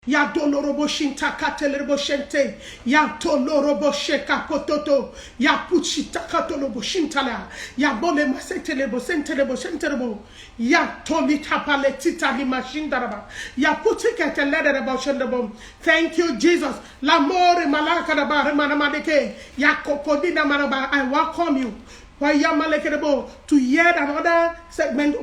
Ya dolorobo shinta katelerbo shente. Ya tolorobo sheka pototo. Ya puchita katolobo shintala. Ya bole masetelebo sentelebo sentelebo. Ya tolita paletita lima shindaraba. Ya putikatelerebo shendebo. Thank you, Jesus. L'amore malakaraba remanamadeke. Ya kokodina maraba. I welcome you to yet another segment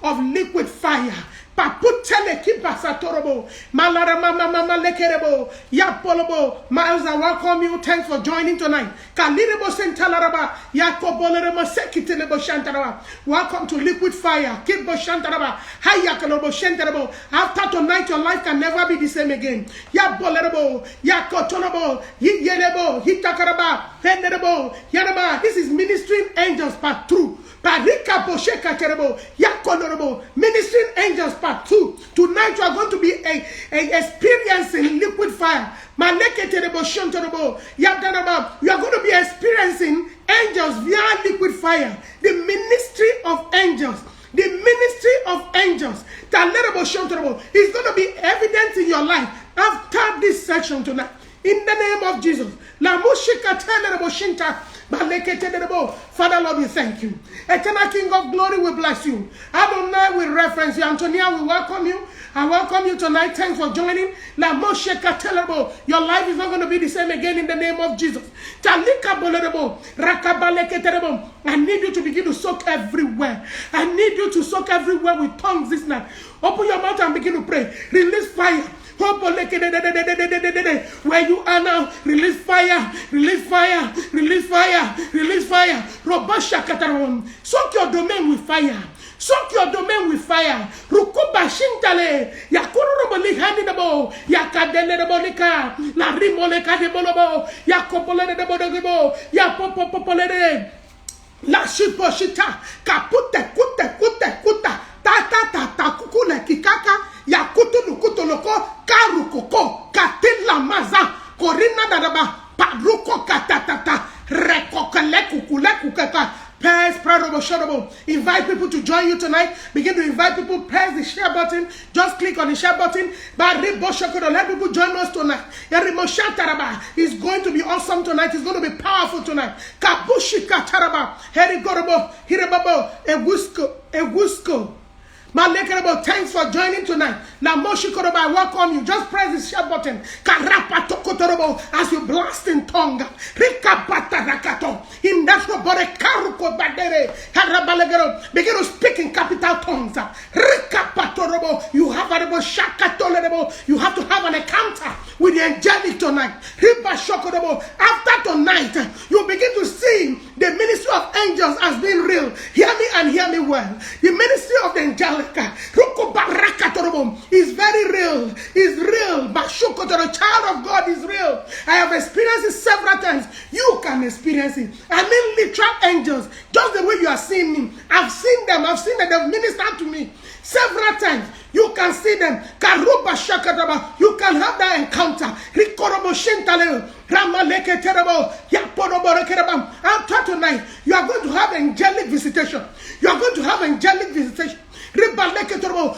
of liquid fire. Paputele kipasatorobo, malarama mama lekerebo, yapolobo. Miles, I welcome you. Thanks for joining tonight. Kalirebo sentalaraba, yakoboleremo sekitelebo shantaraba. Welcome to Liquid Fire. Kibo shantaraba, hayakalobo shantarabo. After tonight, your life can never be the same again. Yabolerebo, yakotolobo, yelebo, hitakaraba, henderebo, yanaba. This is Ministering Angels Part 2. Ministering Angels Part 2. Tonight you are going to be experiencing liquid fire. You are going to be experiencing angels via liquid fire. The ministry of angels. The ministry of angels is going to be evident in your life after this section tonight. In the name of Jesus. Father, Lord, we thank you. Eternal King of glory, we bless you. Adonai, we reference you. Antonia, we welcome you. I welcome you tonight. Thanks for joining. Your life is not going to be the same again in the name of Jesus. I need you to begin to soak everywhere. I need you to soak everywhere with tongues this night. Open your mouth and begin to pray. Release fire. Where you are now, release fire, release fire, release fire, release fire. Soak your domain with fire. Soak your domain with fire. Rukuba shintale. Yakurubali handinabo. Yakadelebonika. La rimoleka de bolobo. Yakopole de bodogibo. Yapopopolede. La shiposhita. Kapute kuta. Ta kukule kikaka. Yakutu loko. Karukoko. Katila maza. Korina dadaba. Paruko katatata. Rekokele kukule. Invite people to join you tonight. Begin to invite people. Press the share button. Just click on the share button. Let people join us tonight. It's going to be awesome tonight. It's going to be powerful tonight. Kabushika taraba. Herigorobo. Hirababo. Ewusko. Thanks for joining tonight. I welcome you. Just press the share button. As you blast in tongue. Begin to speak in capital tongues. You have to have an encounter with the angelic tonight. After tonight, you begin to see the ministry of angels as being real. Hear me and hear me well. The ministry of the angelic is very real. Is real. The child of God is real. I have experienced it several times. You can experience it. I mean literal angels. Just the way you are seeing me. I've seen them. They've ministered to me several times. You can see them. You can have that encounter. After tonight, you are going to have angelic visitation. You are going to have angelic visitation.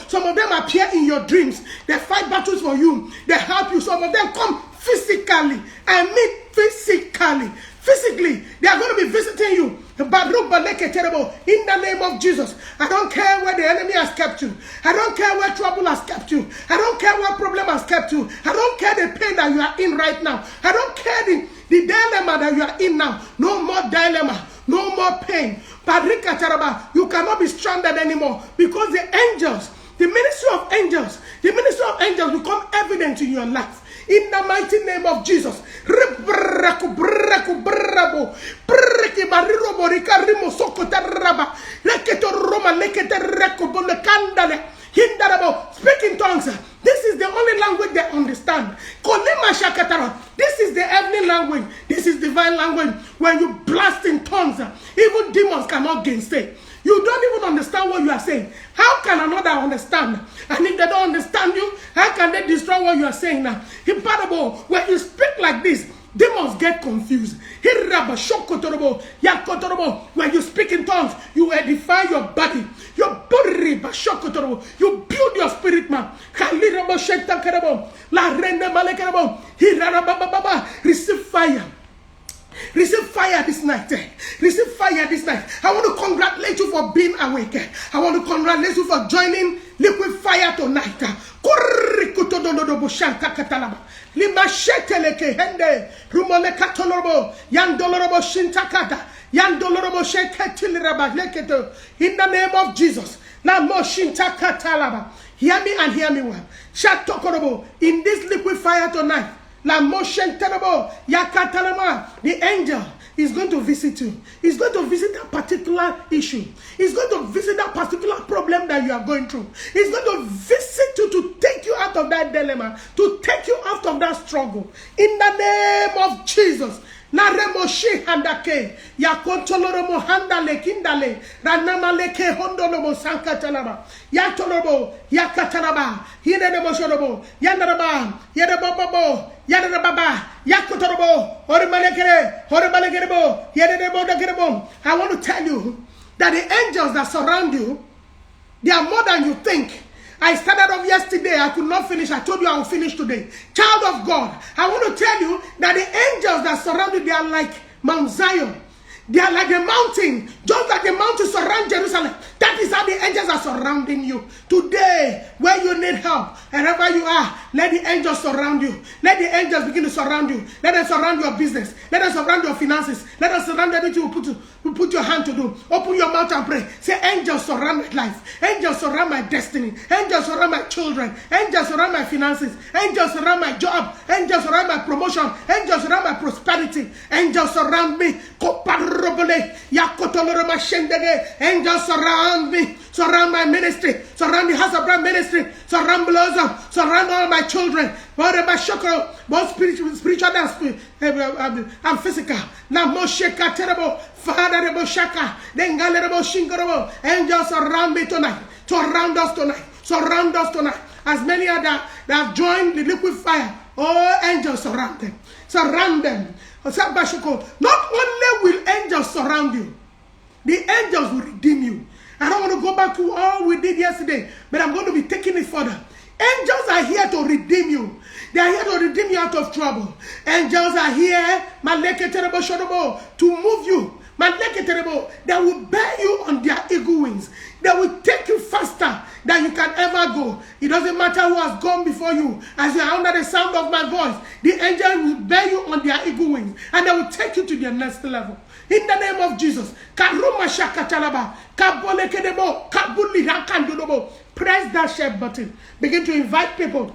Some of them appear in your dreams. They fight battles for you. They help you. Some of them come physically. I mean physically. Physically, they are going to be visiting you. In the name of Jesus. I don't care where the enemy has kept you. I don't care where trouble has kept you. I don't care what problem has kept you. I don't care the pain that you are in right now. I don't care the dilemma that you are in now. No more dilemma. No more pain. You cannot be stranded anymore because the angels, the ministry of angels become evident in your life. In the mighty name of Jesus. Speak in tongues. This is the only language they understand. This is the heavenly language. This is divine language. When you blast in tongues, even demons cannot gainsay. You don't even understand what you are saying. How can another understand? And if they don't understand you, how can they destroy what you are saying now? Impossible. When you speak like this, Demons get confused. When you speak in tongues, you edify your body. Your body, you build your spirit, man. Receive fire. Receive fire this night. Receive fire this night. I want to congratulate you for being awake. I want to congratulate you for joining Liquid Fire tonight. In the name of Jesus. Hear me and hear me well. In this Liquid Fire tonight, the angel is going to visit you. He's going to visit that particular issue. He's going to visit that particular problem that you are going through. He's going to visit you to take you out of that dilemma, to take you out of that struggle. In the name of Jesus. Na remoshi handake ya kontoloro mo handale kindale ranama leke hondolomo sankatalaba ya tolobo ya katalaba hine de mosholobo ya naraba ya de bobo ya de baba ya kotorobo hormalekere ya de bodakerebo. I want to tell you that the angels that surround you, they are more than you think. I started off yesterday. I could not finish. I told you I will finish today. Child of God, I want to tell you that the angels that surround you, they are like Mount Zion. They are like a mountain. Just like the mountain surround Jerusalem. That is how the angels are surrounding you. Today, where you need help, wherever you are, let the angels surround you. Let the angels begin to surround you. Let them surround your business. Let them surround your finances. Let them surround everything you put your hand to do. Open your mouth and pray. Say, angels surround my life. Angels surround my destiny. Angels surround my children. Angels surround my finances. Angels surround my job. Angels surround my promotion. Angels surround my prosperity. Angels surround me. Angels surround me. Surround my ministry. Surround the house of prayer ministry. Surround Blossom. Surround all my children. Both spiritual and physical. Now Mosheka terrible. Father Boshaka. Then Galerabo Shinkarabo. Angels surround me tonight. Surround us tonight. Surround us tonight. As many that have joined the Liquid Fire. Oh, angels surround them. Surround them. Not only will angels surround you, the angels will redeem you. I don't want to go back to all we did yesterday, but I'm going to be taking it further. Angels are here to redeem you. They are here to redeem you out of trouble. Angels are here to move you. They will bear you on their eagle wings. They will take you faster than you can ever go. It doesn't matter who has gone before you. As you are under the sound of my voice, the angel will bear you on their eagle wings, and they will take you to the next level. In the name of Jesus. Press that share button. Begin to invite people.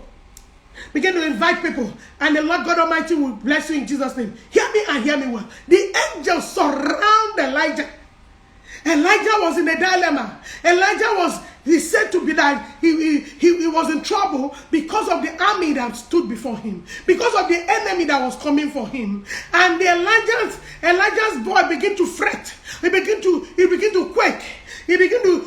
Begin to invite people, and the Lord God Almighty will bless you in Jesus' name. Hear me and hear me well. The angels surround Elijah. Elijah was in a dilemma. He said to be that he was in trouble because of the army that stood before him, because of the enemy that was coming for him. And the Elijah's boy began to fret. He began to quake. He began to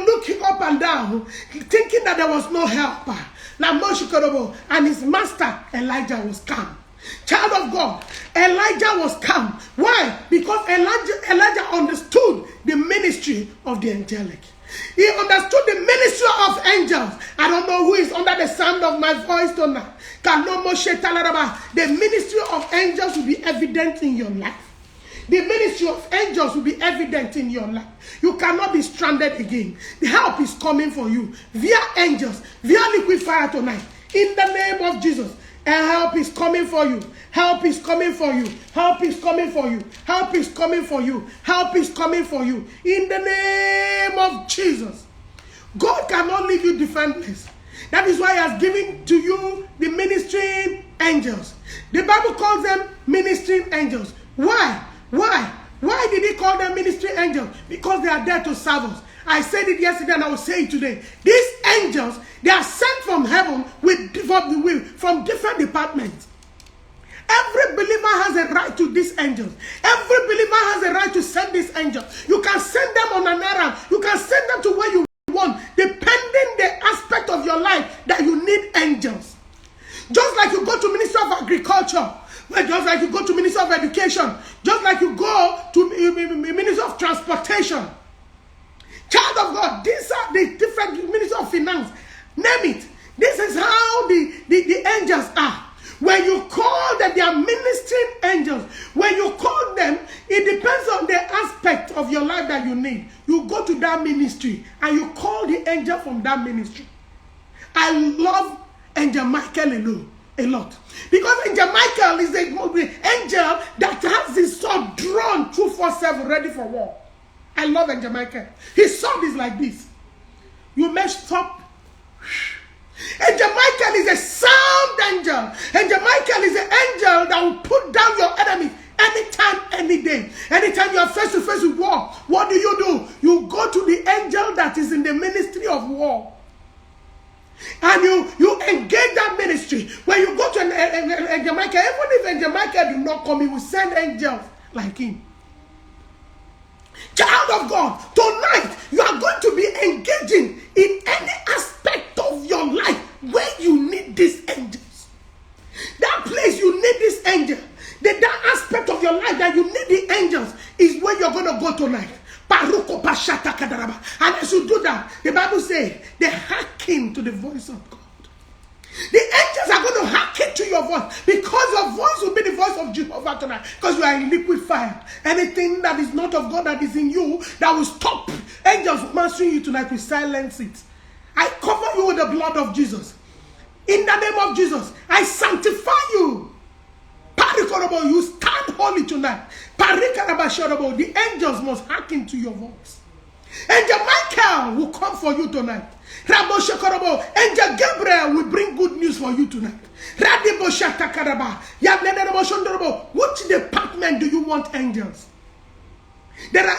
look up and down, thinking that there was no helper. And his master Elijah was calm. Child of God, Elijah was calm. Why? Because Elijah understood the ministry of the angelic. He understood the ministry of angels. I don't know who is under the sound of my voice tonight. The ministry of angels will be evident in your life. The ministry of angels will be evident in your life. You cannot be stranded again. The help is coming for you via angels, via Liquid Fire tonight. In the name of Jesus. And help is coming for you. Help is coming for you. Help is coming for you. Help is coming for you. Help is coming for you. In the name of Jesus. God cannot leave you defenseless. That is why He has given to you the ministering angels. The Bible calls them ministering angels. Why? Why did He call them ministering angels? Because they are there to serve us. I said it yesterday and I will say it today. These angels, they are sent from heaven from different departments. Every believer has a right to these angels. Every believer has a right to send these angels. You can send them on an errand. You can send them to where you want, depending the aspect of your life that you need angels. Just like you go to Ministry of Agriculture, just like you go to Ministry of Education, just like you go to Ministry of Transportation. Child of God, these are the different Ministry of Finance. Name it. This is how the angels are. When you call them, they are ministering angels. When you call them, it depends on the aspect of your life that you need. You go to that ministry and you call the angel from that ministry. I love Angel Michael a lot. Because Angel Michael is the angel that has his sword drawn 247 ready for war. I love Angel Michael. His sword is like this. You may stop. Angel Michael is a sound angel. Angel Michael is an angel that will put down your enemy anytime, any day. Anytime you are face to face with war, what do? You go to the angel that is in the ministry of war. And you engage that ministry. When you go to Angel Michael, even if Angel Michael do not come, he will send angels like him. Child of God, tonight you are going to be engaging in any aspect of your life where you need these angels. That place you need this angel. That aspect of your life that you need the angels is where you're going to go tonight. And as you do that, the Bible says they hearken to the voice of God. The angels are going to hearken to your voice, because your voice will be the voice of Jehovah tonight, because you are in liquid fire. Anything that is not of God that is in you that will stop angels from answering you tonight, we silence it. I cover you with the blood of Jesus. In the name of Jesus, I sanctify you. You stand holy tonight. The angels must hearken to your voice. Angel Michael will come for you tonight. Angel Gabriel will bring good news for you tonight. Which department do you want angels? There are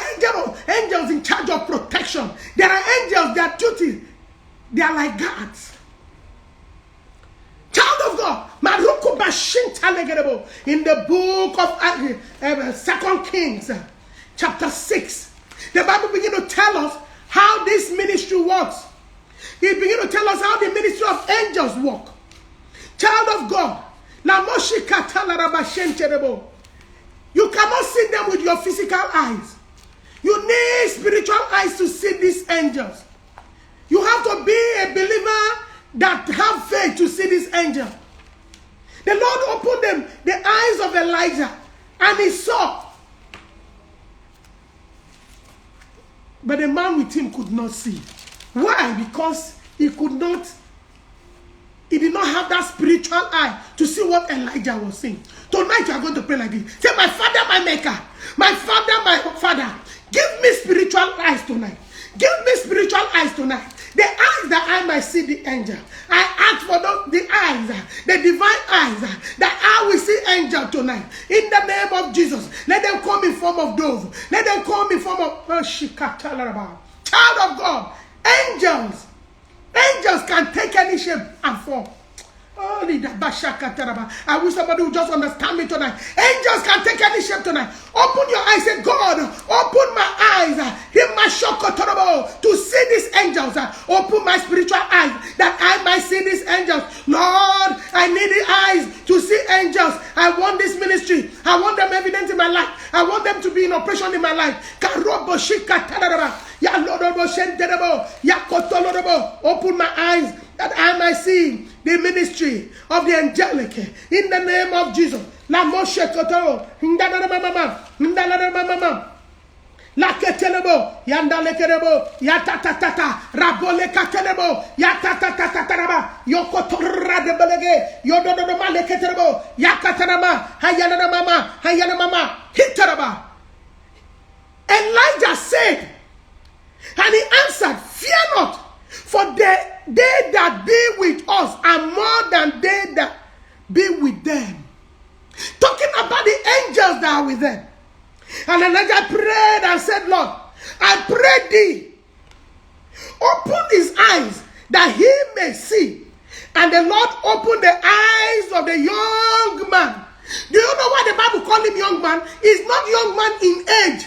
angels in charge of protection. There are angels, their duty, they are like guards. Child of God, in the book of 2 Kings, chapter 6, the Bible begins to tell us how this ministry works. It begins to tell us how the ministry of angels work. Child of God, you cannot see them with your physical eyes. You need spiritual eyes to see these angels. You have to be a believer that have faith to see this angel. The Lord opened them, the eyes of Elijah, and he saw. But the man with him could not see. Why? Because he did not have that spiritual eye to see what Elijah was saying. Tonight you are going to pray like this. Say, my Father, my Maker, my Father, give me spiritual eyes tonight. Give me spiritual eyes tonight. The eyes that I might see the angel. I ask for the eyes, the divine eyes, that I will see angel tonight. In the name of Jesus. Let them come in form of dove. Let them come in form of child of God. Angels. Angels can take any shape and form. I wish somebody would just understand me tonight. Angels can take any shape tonight. Open your eyes. Say, God, open my eyes to see these angels. Open my spiritual eyes that I might see these angels. Lord, I need the eyes to see angels. I want this ministry. I want them evident in my life. I want them to be in operation in my life. Open my eyes that I might see the ministry of the angelic in the name of Jesus. La Moshe Kotoro, La Ketelebo, Yanda Lekerebo, Yatatatata, Rabole Katelebo, Yatatatata, Yokotora de Belege, Yododoma Leketerebo, Yakatarama, Hayana Mama, Hitaraba. Elijah said, and he answered, fear not, for they that be with us are more than they that be with them. Talking about the angels that are with them. And Elijah prayed and said, Lord, I pray thee, open his eyes that he may see. And the Lord opened the eyes of the young man. Do you know why the Bible called him young man? He's not young man in age.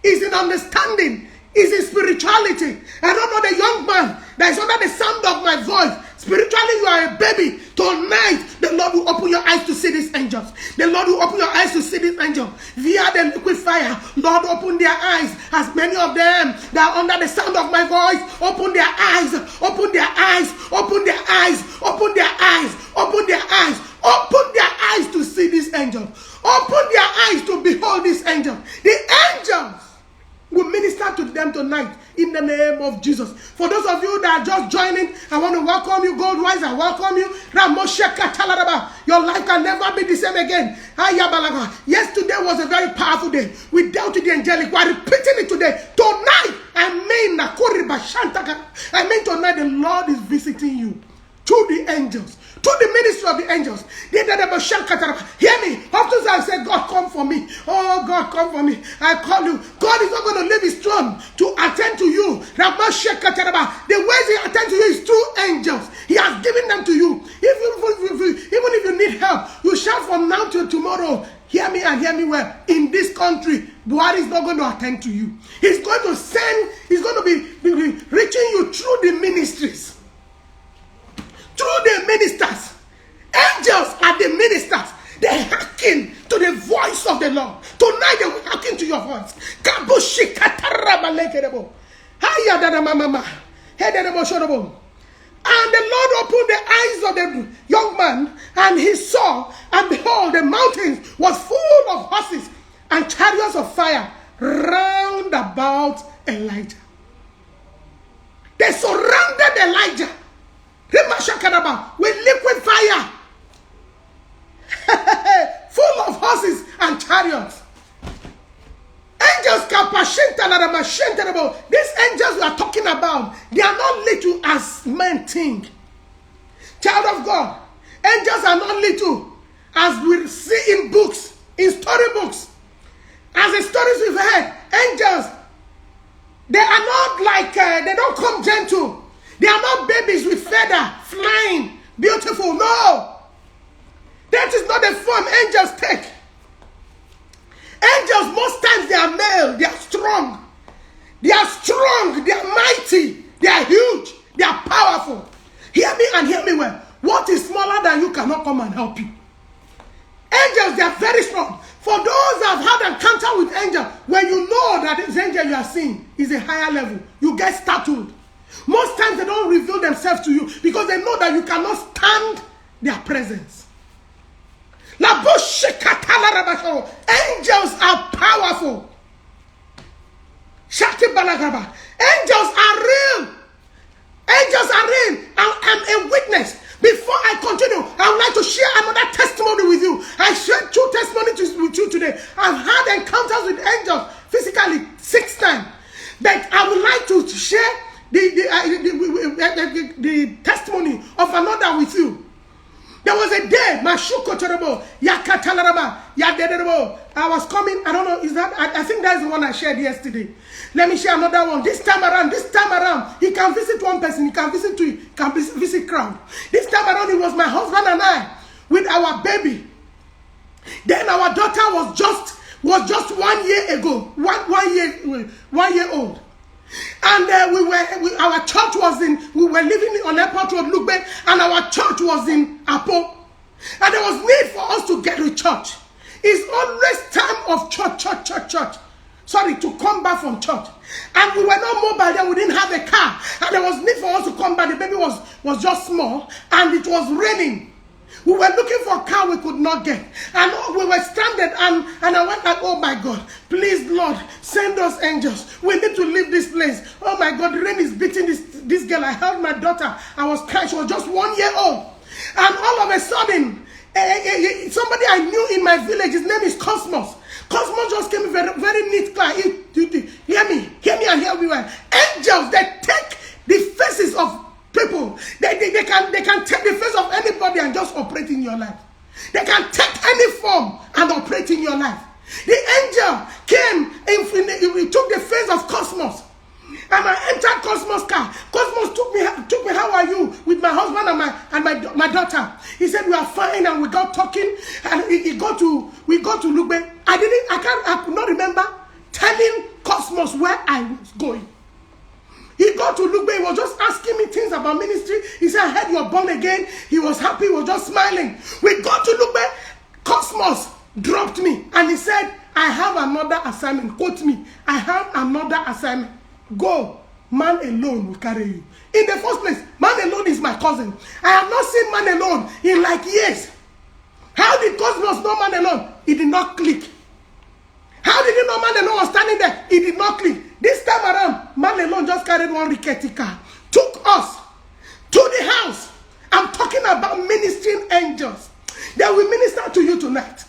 He's in understanding. Is in spirituality. I don't know the young man that is under the sound of my voice. Spiritually, you are a baby. Tonight, the Lord will open your eyes to see these angels. The Lord will open your eyes to see these angels. Via the liquid fire, Lord, open their eyes. As many of them that are under the sound of my voice, open their eyes, open their eyes, open their eyes, open their eyes, open their eyes, open their eyes to see these angels. Open their eyes to behold these angels. The angels will minister to them tonight in the name of Jesus. For those of you that are just joining, I want to welcome you. Goldwise, I welcome you. Your life can never be the same again. Yesterday was a very powerful day. We dealt with the angelic. We are repeating it today. Tonight, I mean tonight the Lord is visiting you through the angels, to the ministry of the angels. Hear me. Often I say, God, come for me. Oh, God, come for me. I call you. God is not going to leave his throne to attend to you. The ways he attends to you is through angels. He has given them to you. Even if you need help, you shout from now till tomorrow. Hear me and hear me well. In this country, Buhari is not going to attend to you. He's going to be reaching you through the ministries. Through the ministers. Angels are the ministers. They hearken to the voice of the Lord. Tonight they will hearken to your voice. And the Lord opened the eyes of the young man, and he saw, and behold, the mountains was full of horses and chariots of fire round about Elijah. They surrounded Elijah with liquid fire, full of horses and chariots. Angels, these angels we are talking about, they are not little as men think. Child of God, angels are not little as we see in books, in storybooks. As the stories we've heard, angels, they are not like, they don't come gentle. They are not babies with feather, flying, beautiful. No. That is not the form angels take. Angels, most times they are male. They are strong. They are strong. They are mighty. They are huge. They are powerful. Hear me and hear me well. What is smaller than you cannot come and help you. Angels, they are very strong. For those that have had encounter with angels, when you know that this angel you are seeing is a higher level, you get startled. Most times they don't reveal themselves to you because they know that you cannot stand their presence. Angels are powerful. Angels are real. Angels are real. I'm a witness. Before I continue, I would like to share another testimony with you. I shared 2 testimonies with you today. I've had encounters with angels physically 6 times. But I would like to share the testimony of another with you. There was a day, I was coming, I don't know, is that, I think that's the one I shared yesterday. Let me share another one. This time around, he can visit one person, he can visit 2, he can visit crowd. This time around, it was my husband and I with our baby. Then our daughter was just 1 year ago, one year old. And our church was we were living on Airport Road, Lugbe, and our church was in Apo. And there was need for us to get to church. It's always time of church. Sorry, to come back from church. And we were not mobile then, we didn't have a car. And there was need for us to come back. The baby was just small, and it was raining. We were looking for a car we could not get. And we were stranded, and I went like, oh my God, please Lord, send us angels. We need to leave this place. Oh my God, the rain is beating this girl. I held my daughter. I was crying. She was just 1 year old. And all of a sudden, somebody I knew in my village, his name is Cosmos. Cosmos just came in very, very neat car. Hear me and hear me well. Angels, they take the faces of people. They can take the face of anybody and just operate in your life. They can take any form and operate in your life. The angel came, he took the face of Cosmos. And I entered Cosmos' car. Cosmos took me, how are you? With my husband and my daughter. He said, we are fine, and we got talking. And we got to Lugbe. I could not remember telling Cosmos where I was going. He got to Lugbe, he was just asking me things about ministry. He said, I heard you are born again. He was happy, he was just smiling. We got to Lugbe, Cosmos dropped me, and he said, I have another assignment. Quote me, I have another assignment. Go. Man alone will carry you. In the first place, Man alone is my cousin. I have not seen Man alone in like years. How did Cosmos know Man alone? It did not click. How did you know Man alone was standing there? It did not click. This time around, Man alone just carried one rickety car, took us to the house. I'm talking about ministering angels. They will minister to you tonight.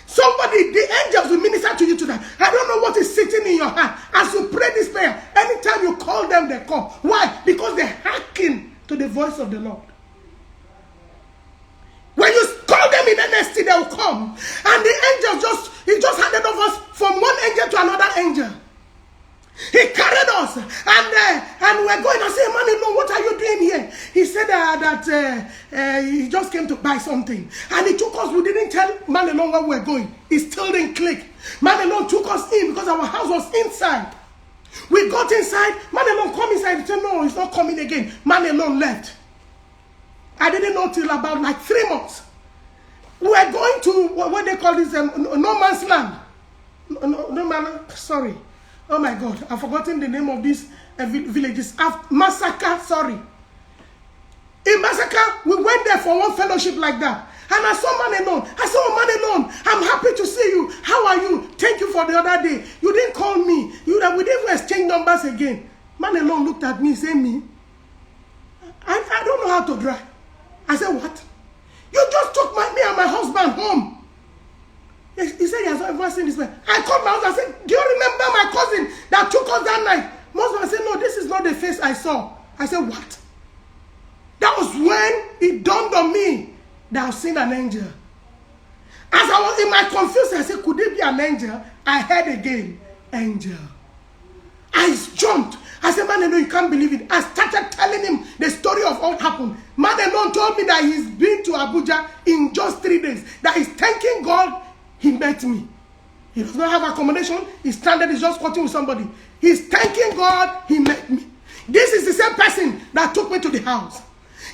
Somebody, the angels will minister to you tonight. I don't know what is sitting in your heart. As you pray this prayer, anytime you call them, they come. Why? Because they hearken to the voice of the Lord. When you call them in earnestly, they will come. And the angel he just handed off us from one angel to another angel. He carried us, and we're going to say, Man alone, what are you doing here? He said that he just came to buy something. And he took us, we didn't tell Man alone where we were going. He still didn't click. Man alone took us in because our house was inside. We got inside, Man alone come inside. He said, no, he's not coming again. Man alone left. I didn't know till about like 3 months. We were going to, what they call this, no man's land. No man, sorry. Oh my God, I've forgotten the name of these villages. Massacre, sorry. In Massacre, we went there for one fellowship like that. And I saw Man alone. I saw Man alone. I'm happy to see you. How are you? Thank you for the other day. You didn't call me. We didn't exchange numbers again. Man alone looked at me and said, me? I don't know how to drive. I said, what? You just took me and my husband home. He said he has never seen this man. I called my husband and said, do you remember my cousin that took us that night? My husband said, no, this is not the face I saw. I said, what? That was when it dawned on me that I've seen an angel. As I was in my confusion, I said, could it be an angel? I heard again, angel. I jumped. I said, Man alone, you can't believe it. I started telling him the story of what happened. Man alone told me that he's been to Abuja in just 3 days. That he's thanking God he met me. He does not have accommodation. He's stranded. He's just working with somebody. He's thanking God he met me. This is the same person that took me to the house.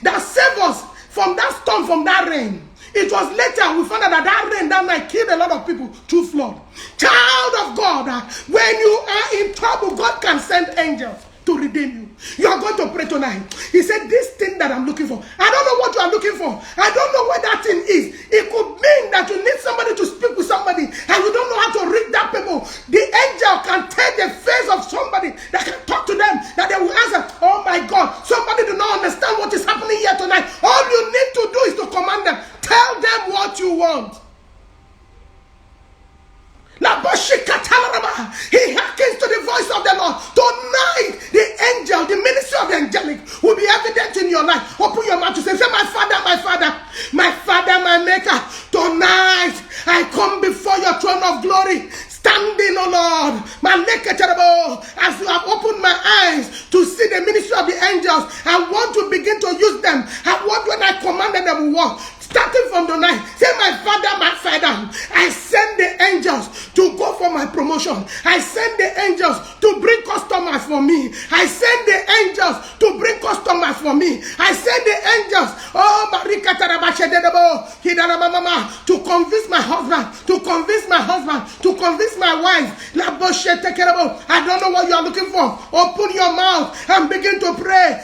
That saved us from that storm, from that rain. It was later we found out that rain that night killed a lot of people through flood. Child of God, when you are in trouble, God can send angels to redeem you. You are going to pray tonight. He said, this thing that I'm looking for, I don't know what you are looking for. I don't know what that thing is. It could mean that you need somebody to speak with somebody and you don't know how to read that people. The angel can take the face of somebody that can talk to them, that they will answer, oh my God, somebody do not understand what is happening here tonight. All you need to do is to command them. Tell them what you want. He hearkens to the voice of the Lord. Tonight, the angel, the ministry of the angelic will be evident in your life. Open your mouth to say, my Father, my Father, my Father, my Maker. Tonight, I come before your throne of glory. Standing, oh Lord, as you have opened my eyes to see the ministry of the angels, I want to begin to use them. I want when I commanded them to walk. Starting from the night, say, my Father, I send the angels to go for my promotion. I send the angels to bring customers for me. I send the angels to bring customers for me. I send the angels, to convince my husband, to convince my wife. I don't know what you are looking for. Open your mouth and begin to pray.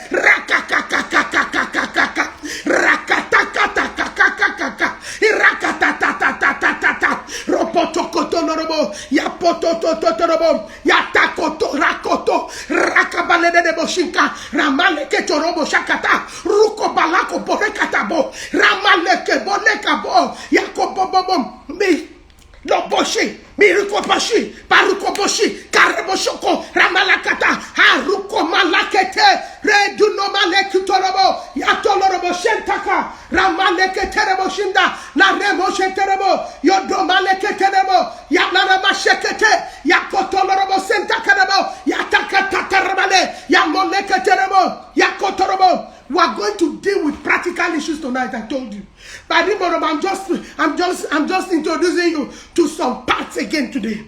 Ropotokotonorobo, Yapotototorobo, Yatakoto, Rakoto, Rakabalede de Boshinka, Ramaleke Torobo Shakata, Ruko Balako Borekatabo, Ramaleke Bolekabo, Yakobobom, me. Loboshi, Mirikopashi, Parukoboshi, Kareboshoko, Ramalakata, Haruko Malakete, Reduno Malekutorobo, Yatolorobo Shentaka, Ramaleke Terebo Shinda, Naremo Shenterebo, Yodomaleke Terebo, Yanarama Shekete, Yakotolorobo Sentakarabo, Yatakataramale, Yamoleke Terebo, Yakotorobo. We are going to deal with practical issues tonight, I told you. But I'm just introducing you to some parts again today.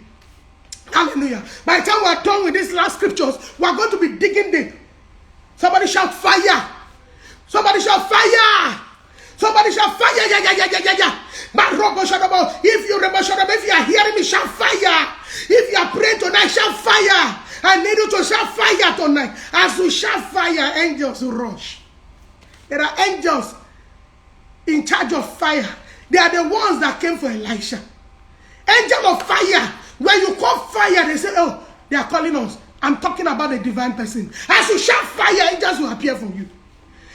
Hallelujah. By the time we are done with these last scriptures, we are going to be digging Somebody shout fire. Somebody shout fire. Somebody shout fire. Yeah. If you are hearing me, shout fire. If you are praying tonight, shout fire. I need you to shout fire tonight. As you shout fire, angels will rush. There are angels in charge of fire. They are the ones that came for Elisha. Angel of fire. When you call fire, they say, oh, they are calling us. I'm talking about a divine person. As you shout fire, angels will appear for you.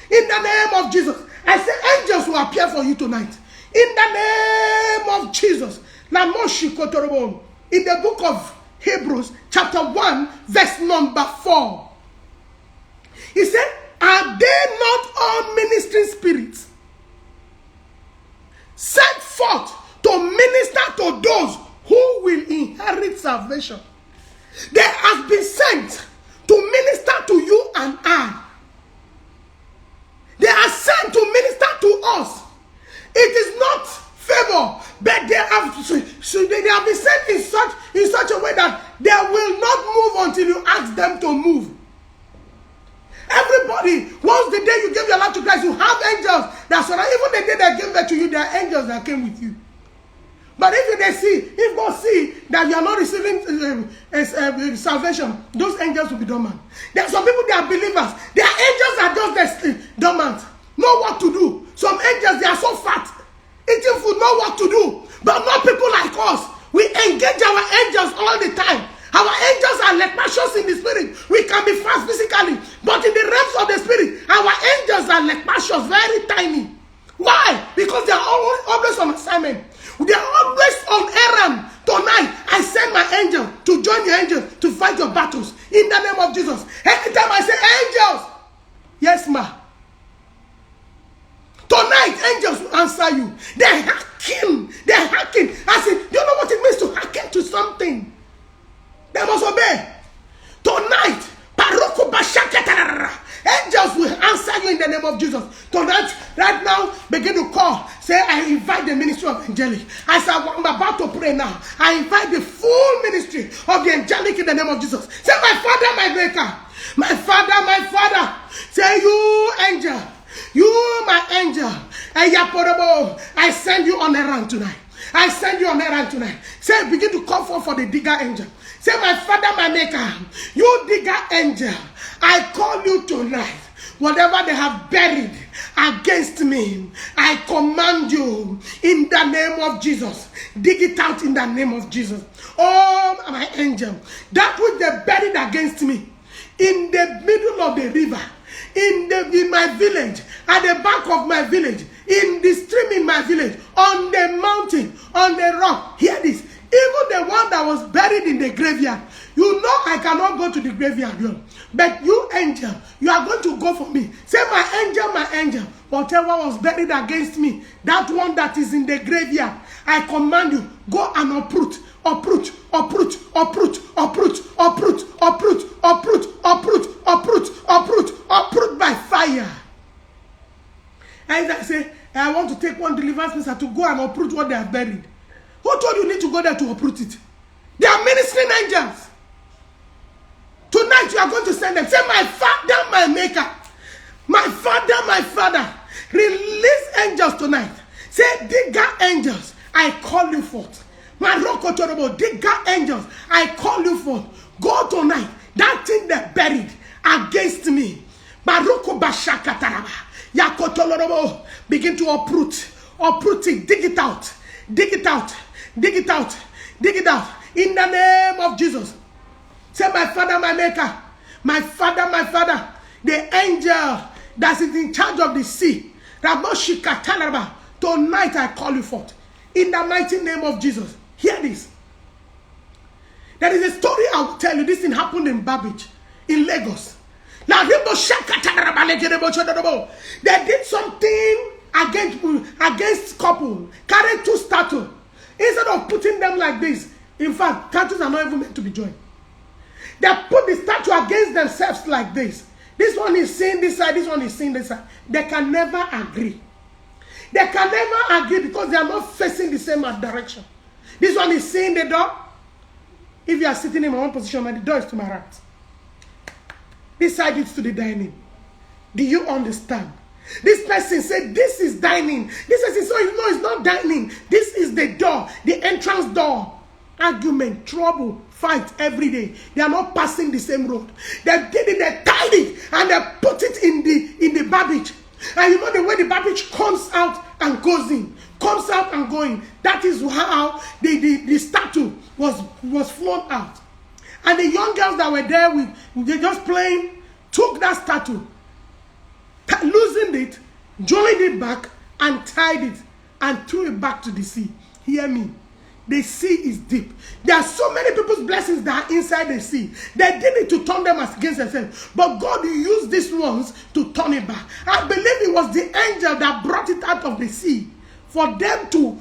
In the name of Jesus. I say angels will appear for you tonight. In the name of Jesus. In the book of Hebrews, chapter 1, verse number 4. He said, are they not all ministering spirits sent forth to minister to those who will inherit salvation? They have been sent to minister to you and I. They are sent to minister to us. It is not favor, but they have been sent in such a way that they will not move until you ask them to move. Everybody, once the day you give your life to Christ, you have angels that surround. Even the day they gave that to you, there are angels that came with you. But if God see that you are not receiving salvation, those angels will be dormant. There are some people, they are believers. There are angels that just dormant, know what to do. Some angels, they are so fat, eating food, know what to do. But not people like us. We engage our angels all the time. Our angels are like passions in the spirit. We can be fast physically, but in the realms of the spirit, our angels are like passions, very tiny. Why? Because they are always on assignment. They are always on errand. Tonight, I send my angel to join your angel to fight your battles. In the name of Jesus. Anytime I say angels, yes, ma. Tonight, angels will answer you. They're hacking. They're hacking. I said, you know what it means to hack into something? They must obey. Tonight, angels will answer you in the name of Jesus. Tonight, right now, begin to call. Say, I invite the ministry of angelic. As I'm about to pray now, I invite the full ministry of the angelic in the name of Jesus. Say, my Father, my Maker. My Father, my Father. Say, you angel. You, my angel. I send you on errand tonight. I send you on errand tonight. Say, begin to call for the digger angel. Say, my Father, my Maker, you digger angel, I call you tonight. Whatever they have buried against me, I command you in the name of Jesus. Dig it out in the name of Jesus. Oh, my angel, that which they buried against me in the middle of the river, in my village, at the back of my village, in the stream in my village, on the mountain, on the rock. Hear this. Even the one that was buried in the graveyard. You know I cannot go to the graveyard alone. But you angel, you are going to go for me. Say, my angel, whatever was buried against me, that one that is in the graveyard, I command you, go and uproot by fire. And I say, I want to take one deliverance minister to go and uproot what they have buried. Who told you need to go there to uproot it? They are ministering angels. Tonight you are going to send them. Say, my Father, my Maker. My Father. Release angels tonight. Say, digger angels, I call you forth. My Rokotorobo, digger angels, I call you forth. Go tonight. That thing they buried against me. Baruko Bashakataraba. Yakotolorobo. Begin to uproot. Uproot it. Dig it out. Dig it out. Dig it out. Dig it out. In the name of Jesus. Say, my Father, my Maker. My Father. The angel that is in charge of the sea. Tonight I call you forth. In the mighty name of Jesus. Hear this. There is a story I will tell you. This thing happened in Babbage, in Lagos. They did something against couple. Carried 2 statues. Instead of putting them like this. In fact, statues are not even meant to be joined. They put the statue against themselves like this. This one is seeing this side, this one is seeing this side. They can never agree. They can never agree because they are not facing the same direction. This one is seeing the door. If you are sitting in my own position, the door is to my right. This side is to the dining. Do you understand? This person said, this is dining. This person said, so you know it's not dining. This is the door, the entrance door. Argument, trouble, fight every day. They are not passing the same road. They did it, they tied it, and they put it in the baggage. And you know the way the baggage comes out and goes in, comes out and going. That is how the statue was flown out. And the young girls that were there they just playing, took that statue, loosened it, joined it back, and tied it, and threw it back to the sea. Hear me. The sea is deep. There are so many people's blessings that are inside the sea. They did it to turn them against themselves. But God used these ones to turn it back. I believe it was the angel that brought it out of the sea for them to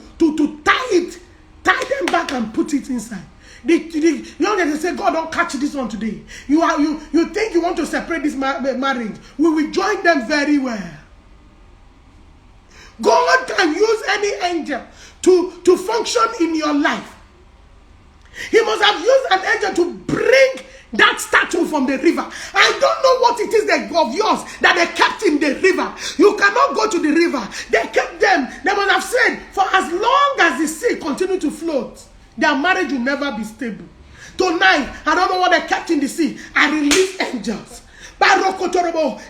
tie them back and put it inside. The young lady say, God, don't catch this one today. You think you want to separate this marriage. We will join them very well. God can use any angel to function in your life. He must have used an angel to bring that statue from the river. I don't know what it is of yours that they kept in the river. You cannot go to the river. They kept them. They must have said, for as long as the sea continues to float, their marriage will never be stable. Tonight, I don't know what they kept in the sea. I release angels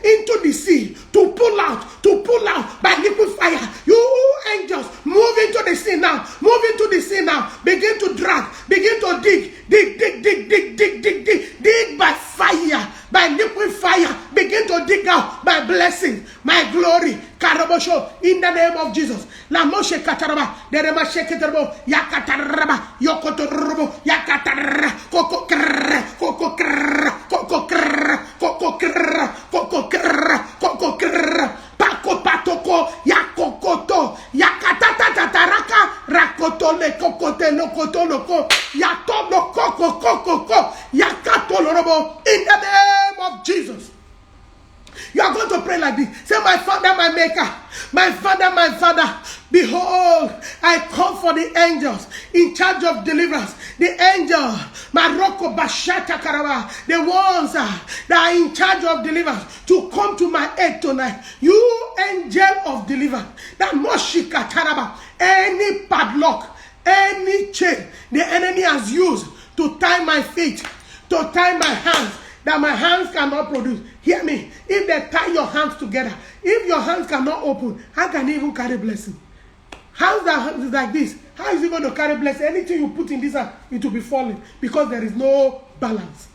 into the sea to pull out by liquid fire. You angels, move into the sea now. Move into the sea now. Begin to drag. Begin to dig by fire, by liquid fire. Begin to dig out my blessings, my glory. Karabosho, in the name of Jesus. La Moshe Kataraba, the Remashe Katarabo, Yakataraba, Yokotorobo, Yakatarra, Coco Krra, Coco Krra, Coco Krra, Coco Krra, Coco Krra, Coco Krra, Paco Patoko, Yakokoto, Yakatata Tataraka, Rakotole, Cocote, Locoto, Loco, Yatono, Coco, Coco, Yakatolorobo, in the name of Jesus. You are going to pray like this. Say, my Father, my Maker, my Father, behold, I call for the angels in charge of deliverance. The angel, Maroko Bashata Karaba, the ones that are in charge of deliverance, to come to my aid tonight. You angel of deliverance, that Moshika Taraba, any padlock, any chain the enemy has used to tie my feet, to tie my hands, that my hands cannot produce. Hear me. If they tie your hands together, if your hands cannot open, how can you even carry blessing? Hands that is like this, how is it going to carry blessing? Anything you put in this hand, it will be falling because there is no balance.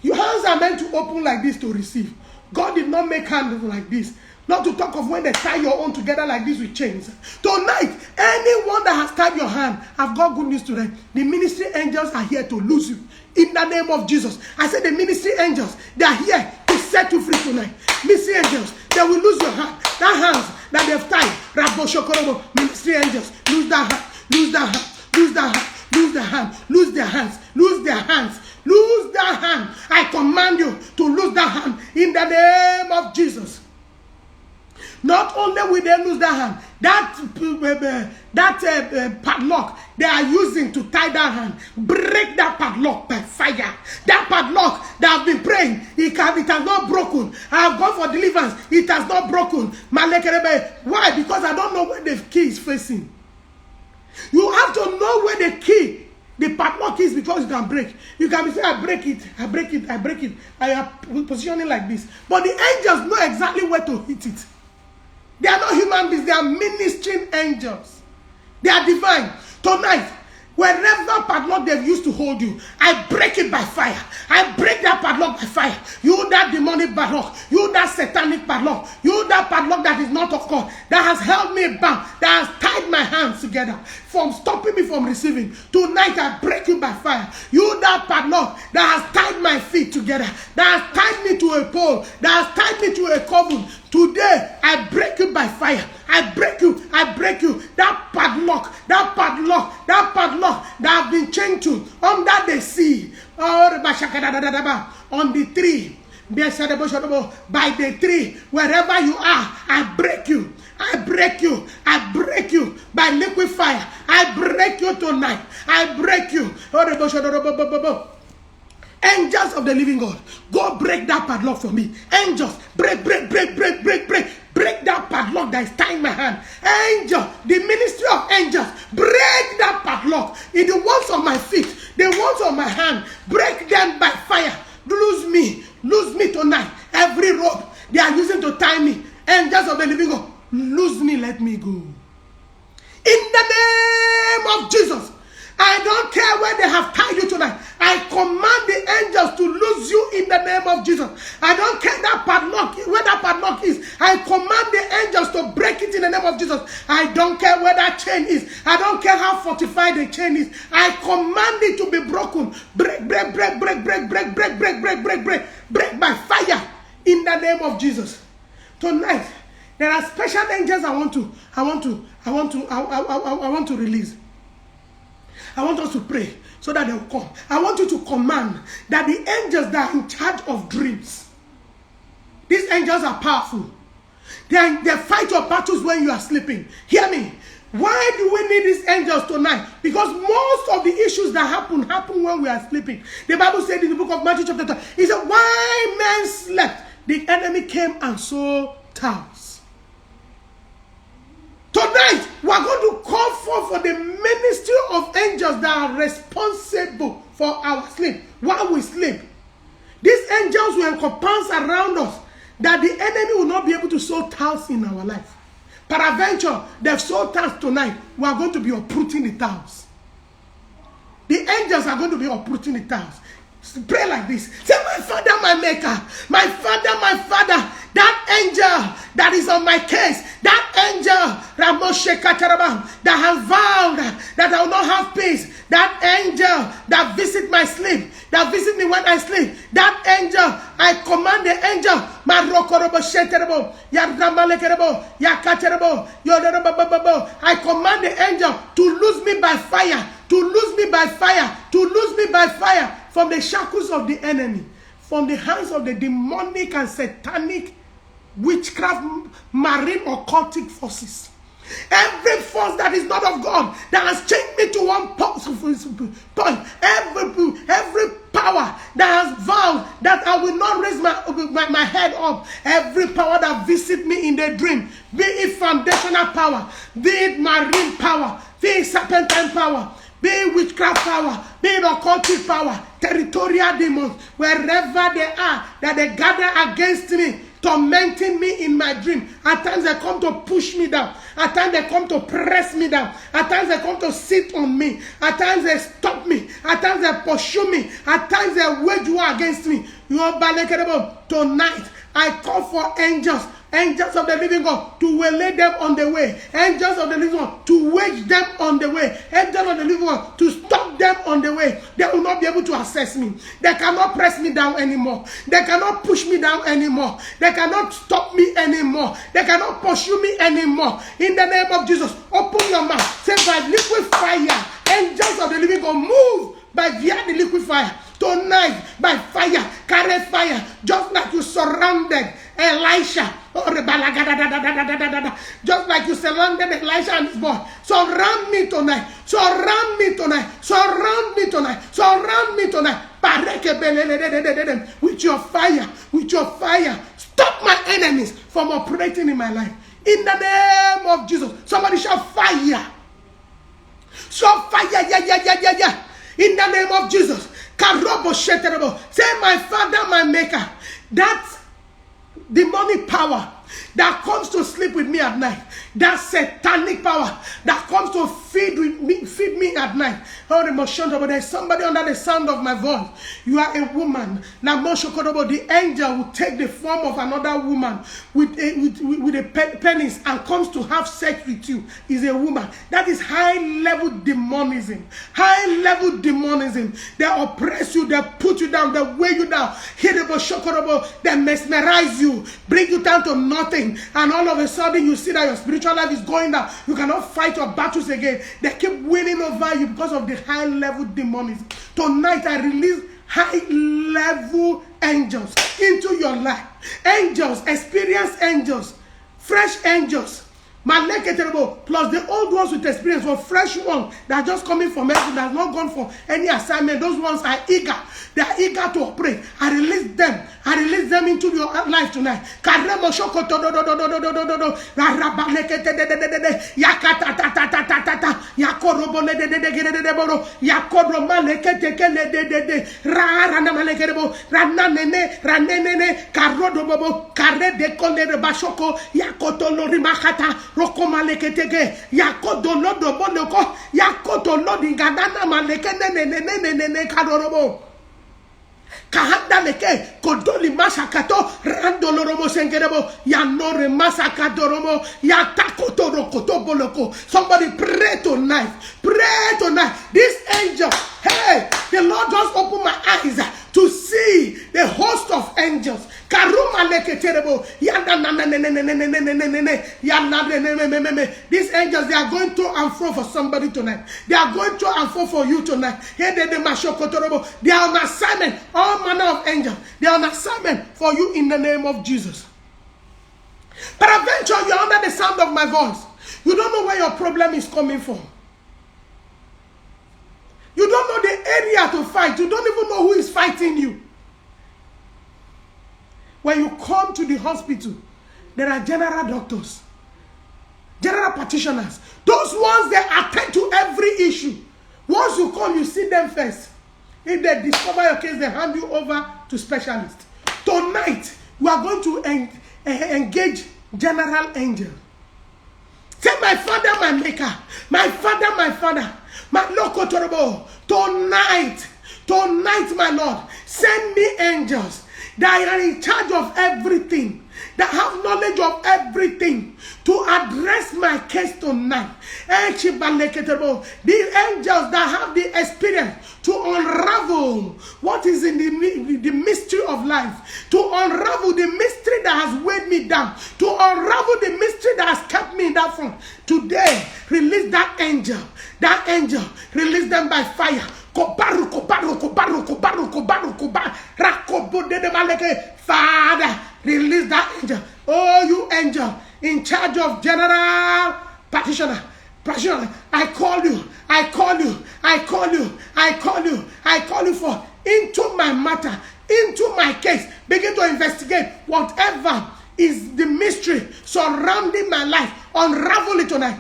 Your hands are meant to open like this to receive. God did not make hands like this. Not to talk of when they tie your own together like this with chains. Tonight, anyone that has tied your hand, I've got good news to them. The ministry angels are here to loose you. In the name of Jesus. I said the ministry angels, they are here to set you free tonight. Ministry angels, they will lose your hand. That hands that they've tied. Rabbo Shokorobo, ministry angels, lose that hand, lose that hand, lose that hand, lose their hand, lose their hands, lose their hands, lose that hand. I command you to lose that hand in the name of Jesus. Not only will they lose that hand, that padlock they are using to tie that hand, break that padlock by fire. That padlock that I've been praying, it has not broken. I have gone for deliverance, it has not broken. Why? Because I don't know where the key is facing. You have to know where the key, the padlock is, because you can break. You can be saying, I break it, I break it, I break it. I am positioning like this. But the angels know exactly where to hit it. They are not human beings. They are ministering angels. They are divine. Tonight, wherever padlock they've used to hold you, I break it by fire. I break that padlock by fire. You that demonic padlock, you that satanic padlock, you that padlock that is not of God, that has held me bound, that has tied my hands together from stopping me from receiving. Tonight, I break you by fire. You that padlock that has tied my feet together, that has tied me to a pole, that has tied me to a coven. Today, I break you by fire. I break you. I break you. That padlock that have been chained to under the sea. On the tree. By the tree. Wherever you are, I break you. I break you. I break you by liquid fire. I break you tonight. I break you. Angels of the living God, go break that padlock for me. Angels, break that padlock that is tying my hand. Angel, the ministry of angels, break that padlock. In the ones on my feet, the ones on my hand, break them by fire. Lose me tonight. Every rope they are using to tie me, angels of the living God, lose me, let me go. In the name of Jesus, I don't care where they have tied you tonight. I command the angels to lose you in the name of Jesus. I don't care that padlock, where that padlock is. I command the angels to break it in the name of Jesus. I don't care where that chain is. I don't care how fortified the chain is. I command it to be broken. Break by fire in the name of Jesus. Tonight, there are special angels I want to release. I want us to pray so that they will come. I want you to command that the angels that are in charge of dreams, these angels are powerful. They fight your battles when you are sleeping. Hear me. Why do we need these angels tonight? Because most of the issues that happen when we are sleeping. The Bible said in the book of Matthew chapter 2, it said, while men slept, the enemy came and sowed tares. Tonight, we are going to call for the ministry of angels that are responsible for our sleep while we sleep. These angels will encompass around us that the enemy will not be able to sow tares in our life. Peradventure, they've sowed tares tonight. We are going to be uprooting the tares. The angels are going to be uprooting the tares. Pray like this. Say, my Father, my Maker, my Father, that angel that is on my case, that angel that has vowed that I will not have peace, that angel that visit my sleep, that visit me when I sleep, that angel, I command the angel, I command the angel to lose me by fire, from the shackles of the enemy, from the hands of the demonic and satanic witchcraft, marine occultic forces. Every force that is not of God, that has chained me to one point, every power that has vowed that I will not raise my head up, every power that visits me in the dream, be it foundational power, be it marine power, be it serpentine power, be it witchcraft power, be it occultic power, territorial demons, wherever they are, that they gather against me, tormenting me in my dream. At times they come to push me down. At times they come to press me down. At times they come to sit on me. At times they stop me. At times they pursue me. At times they wage war against me. Tonight, I call for angels. Angels of the living God to waylay them on the way. Angels of the living God to wage them on the way. Angels of the living God to stop them on the way. They will not be able to access me. They cannot press me down anymore. They cannot push me down anymore. They cannot stop me anymore. They cannot pursue me anymore. In the name of Jesus, open your mouth. Say, by liquid fire, angels of the living God, move via the liquid fire. Tonight, by fire, carry fire, just like you surrounded Elisha. Just like you surrounded Elisha and his boy. Surround me tonight. Surround me tonight. Surround me tonight. Surround me tonight. With your fire. With your fire. Stop my enemies from operating in my life. In the name of Jesus. Somebody shout fire. Shout fire. Yeah. In the name of Jesus. Say, my Father, my Maker, that demonic power that comes to sleep with me at night, that satanic power that comes to feed me at night. Oh, but there's somebody under the sound of my voice. You are a woman. Now, the angel will take the form of another woman with a penis and comes to have sex with you. Is a woman. That is high-level demonism. High-level demonism. They oppress you. They put you down. They weigh you down. They mesmerize you. Bring you down to nothing. And all of a sudden, you see that your spiritual life is going down. You cannot fight your battles again. They keep winning over you because of the high-level demonism. Tonight, I release high-level angels into your life. Angels, experienced angels, fresh angels, Plus the old ones with experience, or fresh ones that are just coming from heaven, that have not gone for any assignment. Those ones are eager. They are eager to operate. I release them. I release them into your life tonight. Kahanda leke kodoli masakato randoloromo sengerebo yanore masakadoromo yatakoto rokoto boloko. Somebody pray tonight. Pray tonight. This angel, hey, the Lord just opened my eyes to see the host of angels. Karuma leke terebo yanda these angels, they are going to and fro for somebody tonight. They are going to and fro for you tonight. They are on assignment. All manner of angels, they are on assignment for you in the name of Jesus. But eventually, you're under the sound of my voice. You don't know where your problem is coming from. You don't know the area to fight. You don't even know who is fighting you. When you come to the hospital, there are general doctors, general practitioners. Those ones, they attend to every issue. Once you come, you see them first. If they discover your case, they hand you over to specialists. Tonight, we are going to engage general angel. Say, my Father, my Maker, my Father, my Father, my Lokotorobo. Tonight, my Lord, send me angels that are in charge of everything, that have knowledge of everything, to address my case tonight. The angels that have the experience to unravel what is in the mystery of life, to unravel the mystery that has weighed me down, to unravel the mystery that has kept me in that front. Today, release that angel, release them by fire. Father, release that angel. Oh, you angel in charge of general practitioner. I call you for into my matter, into my case. Begin to investigate whatever is the mystery surrounding my life. Unravel it tonight.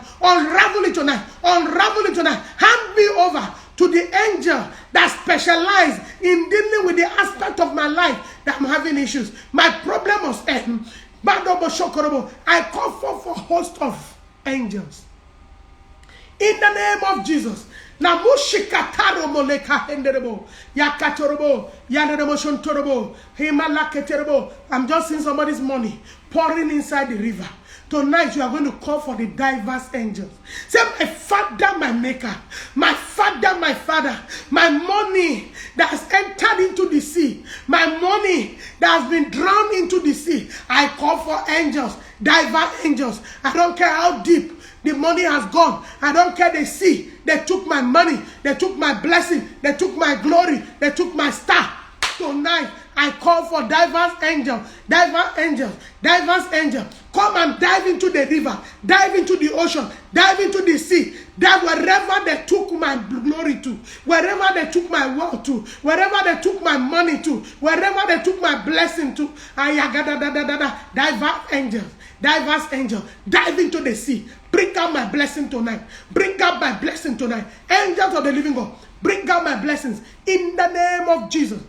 Hand me over to the angel that specializes in dealing with the aspect of my life that I'm having issues. My problem must end. I call for a host of angels. In the name of Jesus. I'm just seeing somebody's money pouring inside the river. Tonight, you are going to call for the diverse angels. Say, my Father, my Maker, my Father, my money that has entered into the sea, my money that has been drowned into the sea, I call for angels, diverse angels. I don't care how deep the money has gone. I don't care the sea. They took my money. They took my blessing. They took my glory. They took my star. Tonight, I call for diverse angels. Come and dive into the river. Dive into the ocean. Dive into the sea. Dive wherever they took my glory to. Wherever they took my wealth to. Wherever they took my money to. Wherever they took my blessing to. Diverse angels. Dive into the sea. Bring out my blessing tonight. Angels of the living God, bring out my blessings in the name of Jesus.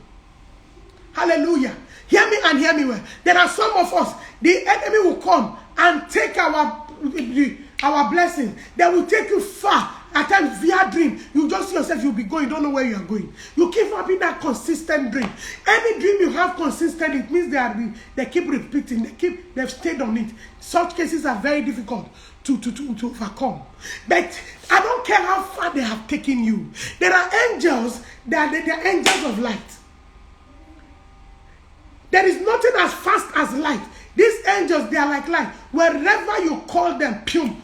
Hallelujah. Hear me and hear me well. There are some of us, the enemy will come and take our blessing. They will take you far. At times via dream, you just see yourself, you'll be going, you don't know where you are going. You keep having that consistent dream. Any dream you have consistent, it means they keep repeating, they've stayed on it. Such cases are very difficult to overcome. But I don't care how far they have taken you. There are angels, they are angels of light. There is nothing as fast as light. These angels, they are like light. Wherever you call them,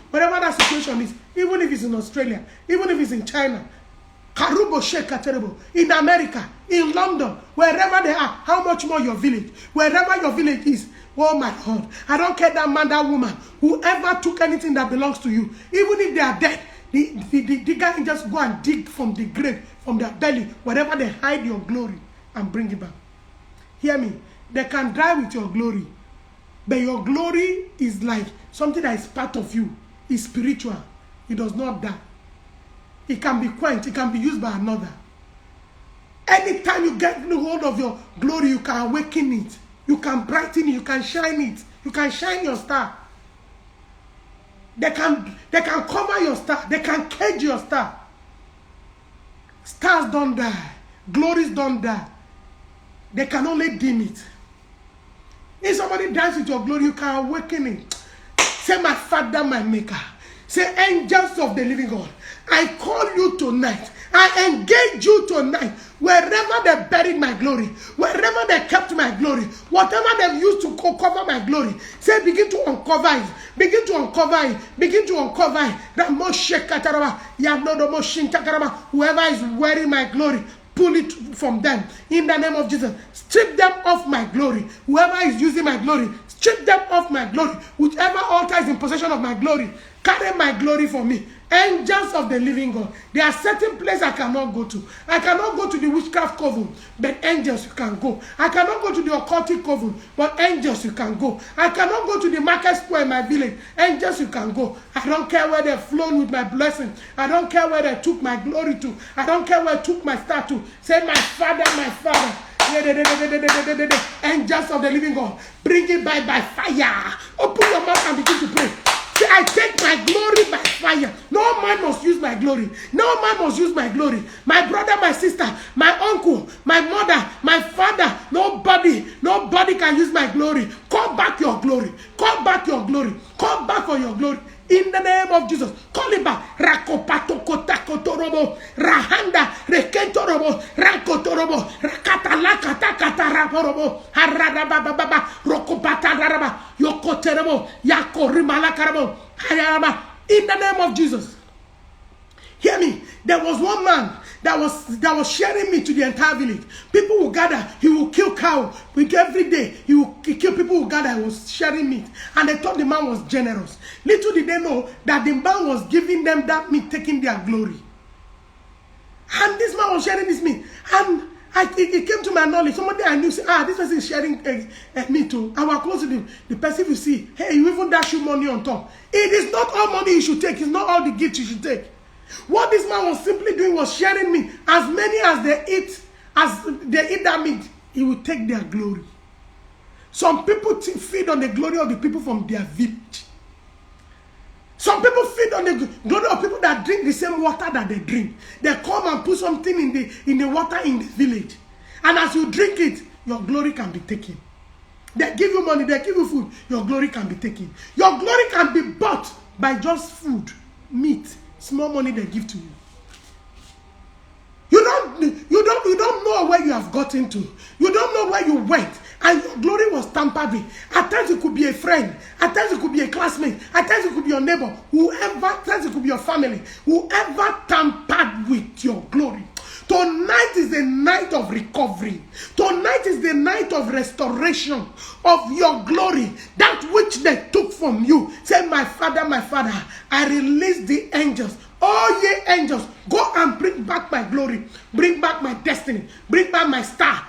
wherever that situation is, even if it's in Australia, even if it's in China, In America, in London, wherever they are, how much more your village? Wherever your village is, oh my God, I don't care that man, that woman, whoever took anything that belongs to you, even if they are dead, the guy can just go and dig from the grave, from their belly, wherever they hide your glory, and bring it back. Hear me, they can die with your glory, but your glory is like something that is part of you. It's spiritual. It does not die. It can be quenched. It can be used by another. Anytime you get hold of your glory, you can awaken it. You can brighten it. You can shine it. You can shine your star. They can cover your star. They can cage your star. Stars don't die. Glories don't die. They can only dim it. If somebody dies with your glory, you can awaken it. Say, my Father, my Maker. Say, angels of the living God, I call you tonight. I engage you tonight. Wherever they buried my glory, wherever they kept my glory, whatever they've used to cover my glory, say, begin to uncover it. Begin to uncover it. Begin to uncover it. Whoever is wearing my glory, pull it from them. In the name of Jesus, strip them off my glory. Whoever is using my glory, strip them off my glory. Whichever altar is in possession of my glory, carry my glory for me. Angels of the living God. There are certain places I cannot go to. I cannot go to the witchcraft coven, but angels you can go. I cannot go to the occultic coven, but angels you can go. I cannot go to the market square in my village. Angels you can go. I don't care where they've flown with my blessing. I don't care where they took my glory to. I don't care where they took my star to. Say, my Father, my Father. Angels of the living God, bring it by fire. Open your mouth and begin to pray. Say, I take my glory by fire. No man must use my glory. No man must use my glory. My brother, my sister, my uncle, my mother, my father, nobody can use my glory. Call back your glory. Call back your glory. Call back for your glory. In the name of Jesus, call it back. Rakopato kotakotorobo, rahanda rekentorobo, rankotorobo, rakatalaka takataraborobo, haradababa, rokopata raraba, yokoterebo, yakorimalakarabo, hayama. In the name of Jesus. Hear me. There was one man that was sharing meat to the entire village. People will gather. He will kill cow. Every day he will kill. People will gather. He was sharing meat, and they thought the man was generous. Little did they know that the man was giving them that meat, taking their glory. And this man was sharing this meat, and it came to my knowledge. Somebody I knew said, this person is sharing meat too. I was close to the person will see, hey, you even dash you money on top. It is not all money you should take. It's not all the gifts you should take. What this man was simply doing was sharing meat. As many as they eat that meat, he will take their glory. Some people feed on the glory of the people from their village. Some people feed on the glory of people that drink the same water that they drink. They come and put something in the water in the village. And as you drink it, your glory can be taken. They give you money, they give you food, your glory can be taken. Your glory can be bought by just food, meat, small money they give to you. You don't know where you have gotten to. You don't know where you went, and your glory was tampered with. At times it could be a friend. At times it could be a classmate. At times it could be your neighbor. At times it could be your family. Whoever tampered with your glory. Tonight is the night of recovery. Tonight is the night of restoration of your glory. That which they took from you. Say, my Father, I release the angels. Oh, ye angels, go and bring back my glory. Bring back my destiny. Bring back my star.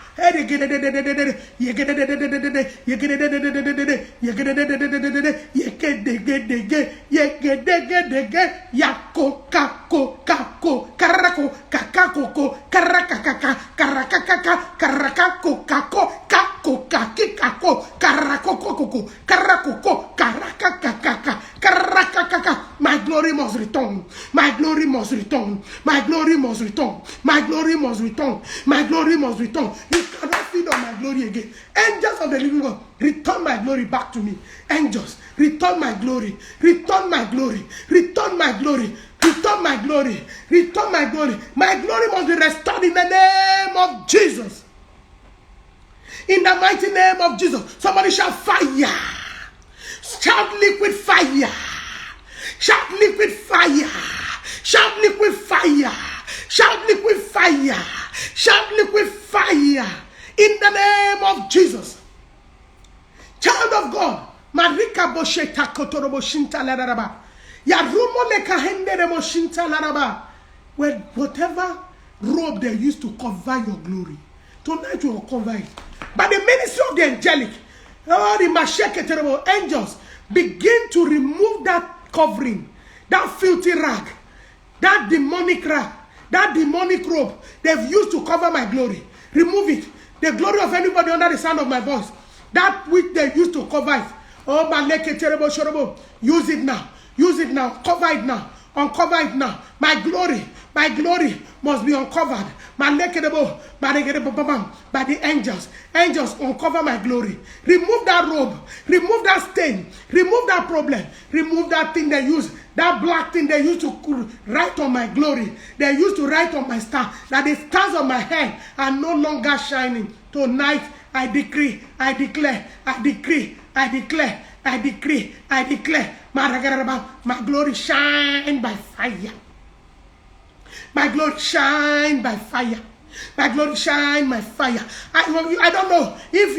My glory must return. My glory must return. My glory must return. My glory must return. My glory must return. You cannot feed on my glory again. Angels of the living God, return my glory back to me. Angels, return my glory. Return my glory. Return my glory. Return my glory. Return my glory. My glory must be restored in the name of Jesus. In the mighty name of Jesus. Somebody shout fire. Shout liquid fire. Shout liquid fire. Shout liquid fire. Shout liquid liquid fire. Shout liquid fire. In the name of Jesus. Child of God. Marika bosheta kotorobo shinta laraba. Yarumo leka hendere mo shinta laraba. Whatever robe they used to cover your glory, tonight you will cover it. By the ministry of the angelic, the Masheke angels begin to remove that covering, that filthy rag, that demonic rag, that demonic robe they've used to cover my glory. Remove it. The glory of anybody under the sound of my voice, that which they used to cover it. Oh, Maleke Terebo Shorobo, use it now. Use it now. Cover it now. Uncover it now. My glory must be uncovered. By the angels. Angels, uncover my glory. Remove that robe. Remove that stain. Remove that problem. Remove that thing they use. That black thing they used to write on my glory. They used to write on my star. That the stars on my head are no longer shining. Tonight, I decree, I declare, I decree, I declare, I decree, I declare. My glory shine by fire. My glory shine by fire. My glory shine by fire. I don't know if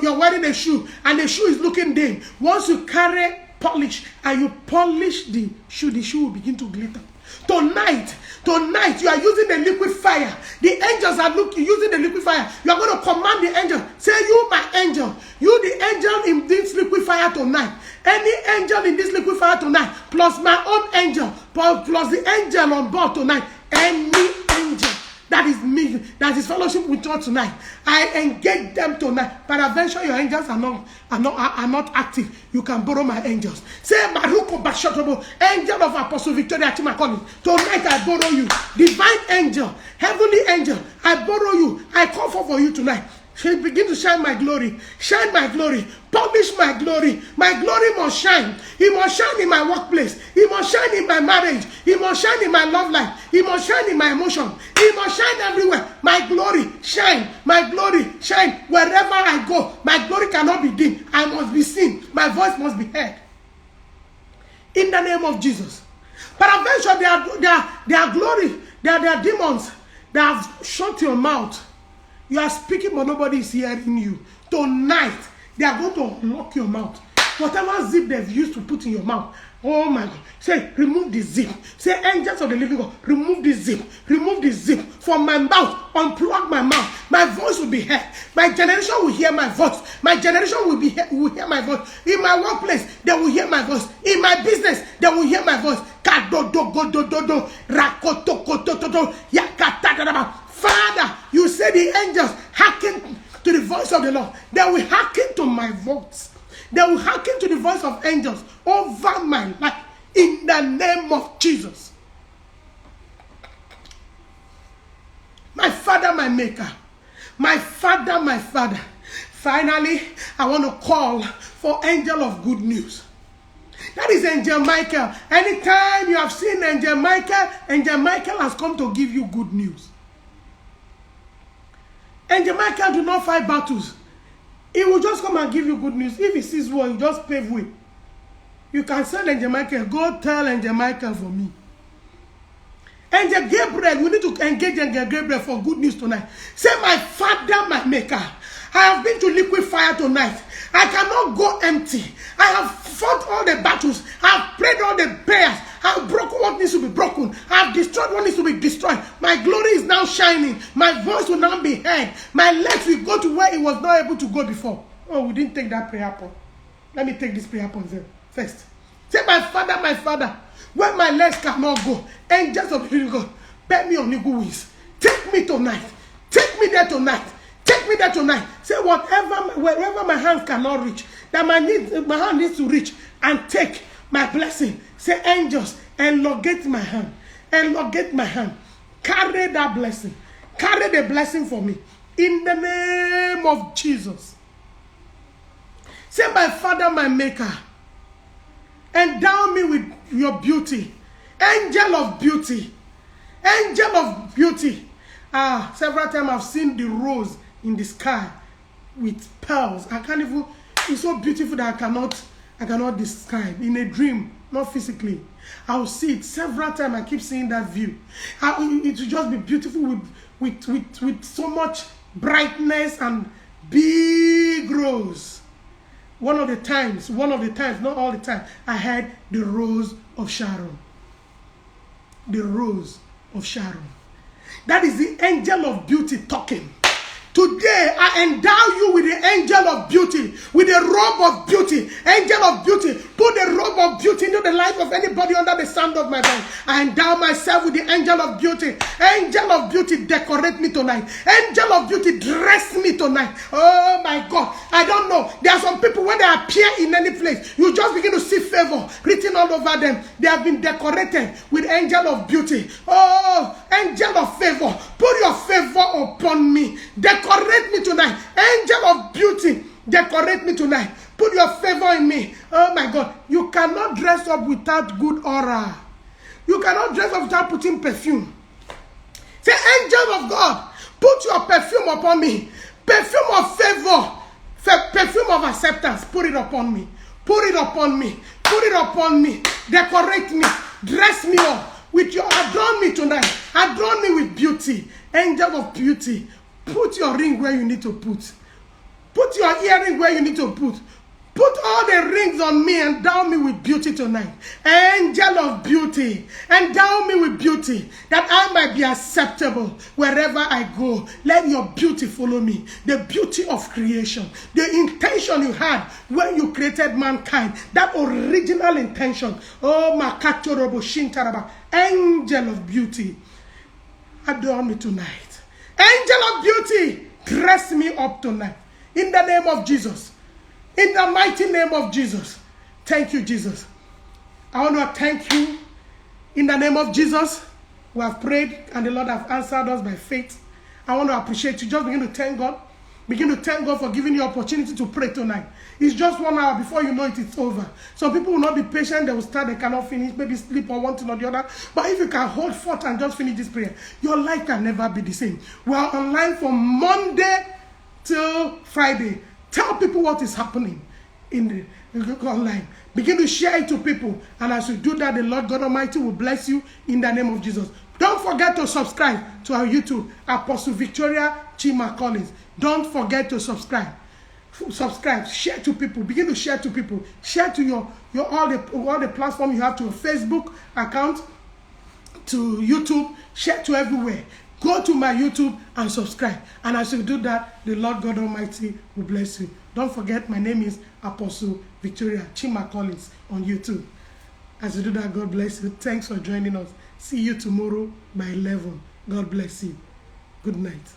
you're wearing a shoe and the shoe is looking dim. Once you carry polish and you polish the shoe will begin to glitter. Tonight you are using the liquid fire. The angels are using the liquid fire. You are going to command the angel. Say, you my angel. You the angel in this liquid fire tonight. Any angel in this liquid fire tonight, plus my own angel, plus the angel on board tonight. Any angel that is me, that is fellowship with God tonight, I engage them tonight. Peradventure your angels are not active. You can borrow my angels. Say, Maruko Bashotobo, angel of Apostle Victoria Chimakoni. Tonight I borrow you. Divine angel, heavenly angel, I borrow you. I call for you tonight. She begin to shine my glory. Shine my glory. Publish my glory. My glory must shine. It must shine in my workplace. It must shine in my marriage. It must shine in my love life. It must shine in my emotion. It must shine everywhere. My glory shine. My glory shine. Wherever I go, my glory cannot be dim. I must be seen. My voice must be heard. In the name of Jesus. Peradventure, their glory, their demons, they have shut your mouth. You are speaking, but nobody is hearing you. Tonight, they are going to unlock your mouth. Whatever zip they've used to put in your mouth. Oh my God. Say, remove the zip. Say, angels of the living God, remove the zip. Remove the zip from my mouth. Unplug my mouth. My voice will be heard. My generation will hear my voice. My generation will hear my voice. In my workplace, they will hear my voice. In my business, they will hear my voice. Father, you say the angels hearken to the voice of the Lord. They will hearken to my voice. They will hearken to the voice of angels over my life. In the name of Jesus. My Father, my Maker. My Father, my Father. Finally, I want to call for angel of good news. That is Angel Michael. Anytime you have seen Angel Michael has come to give you good news. Angel Michael do not fight battles. He will just come and give you good news. If he sees war, he just pave way. You can send Angel Michael. Go tell Angel Michael for me. Angel Gabriel, we need to engage Angel Gabriel for good news tonight. Say, my Father, my Maker, I have been to liquid fire tonight. I cannot go empty. I have fought all the battles. I have prayed all the prayers. I have broken what needs to be broken. I have destroyed what needs to be destroyed. My glory is now shining. My voice will now be heard. My legs will go to where it was not able to go before. Oh, we didn't take that prayer point. Let me take this prayer point first. Say, my Father, where my legs cannot go, angels of the living God, bear me on eagle wings. Take me tonight. Take me there tonight. Take me there tonight. Say, wherever my hands cannot reach, that my hand needs to reach and take my blessing. Say, angels, elongate my hand. Elongate my hand. Carry that blessing. Carry the blessing for me. In the name of Jesus. Say, my Father, my Maker, endow me with your beauty. Angel of beauty. Angel of beauty. Several times I've seen the rose in the sky with pearls. I can't even, it's so beautiful that I cannot describe. In a dream, not physically. I will see it several times. I keep seeing that view. It will just be beautiful with so much brightness and big rose. One of the times, not all the time, I had the rose of Sharon. The rose of Sharon. That is the angel of beauty talking. Today, I endow you with the angel of beauty, with the robe of beauty. Angel of beauty, put the robe of beauty into the life of anybody under the sound of my voice. I endow myself with the angel of beauty. Angel of beauty, decorate me tonight. Angel of beauty, dress me tonight. Oh my God, I don't know. There are some people, when they appear in any place, you just begin to see favor written all over them. They have been decorated with angel of beauty. Oh, angel of favor, put your favor upon me. Decorate me tonight. Angel of beauty, decorate me tonight. Put your favor in me. Oh my God. You cannot dress up without good aura. You cannot dress up without putting perfume. Say, angel of God, put your perfume upon me. Perfume of favor. Perfume of acceptance. Put it upon me. Put it upon me. Put it upon me. Decorate me. Dress me up. With your, adorn me tonight. Adorn me with beauty. Angel of beauty. Put your ring where you need to put. Put your earring where you need to put. Put all the rings on me. Endow me with beauty tonight. Angel of beauty. Endow me with beauty, that I might be acceptable wherever I go. Let your beauty follow me. The beauty of creation. The intention you had when you created mankind. That original intention. Oh, Makato Robo Shintaraba. Angel of beauty. Adorn me tonight. Angel of beauty, dress me up tonight. In the name of Jesus. In the mighty name of Jesus. Thank you, Jesus. I want to thank you. In the name of Jesus, we have prayed and the Lord has answered us by faith. I want to appreciate you. Just begin to thank God. Begin to thank God for giving you the opportunity to pray tonight. It's just 1 hour. Before you know it, it's over. Some people will not be patient. They will start, they cannot finish. Maybe sleep on one thing or the other. But if you can hold forth and just finish this prayer, your life can never be the same. We are online from Monday till Friday. Tell people what is happening in the online. Begin to share it to people. And as you do that, the Lord God Almighty will bless you in the name of Jesus. Don't forget to subscribe to our YouTube, Apostle Victoria Chima Collins. Don't forget to subscribe. Subscribe, share to people. Begin to share to people. Share to your all the platforms you have, to your Facebook account, to YouTube. Share to everywhere. Go to my YouTube and subscribe. And as you do that, the Lord God Almighty will bless you. Don't forget, my name is Apostle Victoria Chima Collins on YouTube. As you do that, God bless you. Thanks for joining us. See you tomorrow by 11. God bless you. Good night.